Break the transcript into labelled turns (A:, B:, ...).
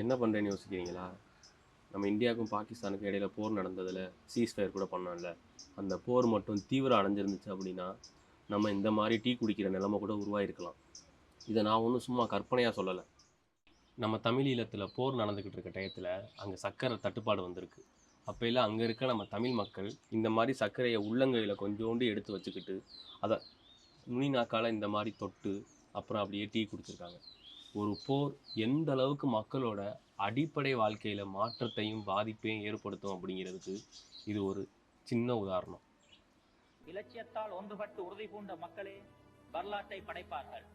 A: என்ன பண்ணுறேன்னு யோசிக்கிறீங்களா? நம்ம இந்தியாவுக்கும் பாகிஸ்தானுக்கும் இடையில போர் நடந்ததில் சீஸ்ஃபயர் கூட பண்ணோம்ல. அந்த போர் மட்டும் தீவிரம் அடைஞ்சிருந்துச்சு அப்படின்னா நம்ம இந்த மாதிரி டீ குடிக்கிற நிலைமை கூட உருவாயிருக்கலாம். இதை நான் ஒன்றும் சும்மா கற்பனையாக சொல்லலை. நம்ம தமிழ் ஈழத்தில் போர் நடந்துக்கிட்டு இருக்க டயத்தில் அங்கே சர்க்கரை தட்டுப்பாடு வந்திருக்கு. அப்போல்லாம் அங்கே இருக்க நம்ம தமிழ் மக்கள் இந்த மாதிரி சர்க்கரையை உள்ளங்கையில் கொஞ்சோண்டு எடுத்து வச்சுக்கிட்டு அதை நுனி நாக்கால் இந்த மாதிரி தொட்டு அப்புறம் அப்படியே டீ குடிச்சிருக்காங்க. ஒரு போர் எந்த அளவுக்கு மக்களோட அடிப்படை வாழ்க்கையில் மாற்றத்தையும் பாதிப்பையும் ஏற்படுத்தும் அப்படிங்கிறதுக்கு இது ஒரு சின்ன உதாரணம்.
B: இலட்சியத்தால் ஒன்றுபட்டு உறுதி பூண்ட மக்களே வரலாற்றை படைப்பார்கள்.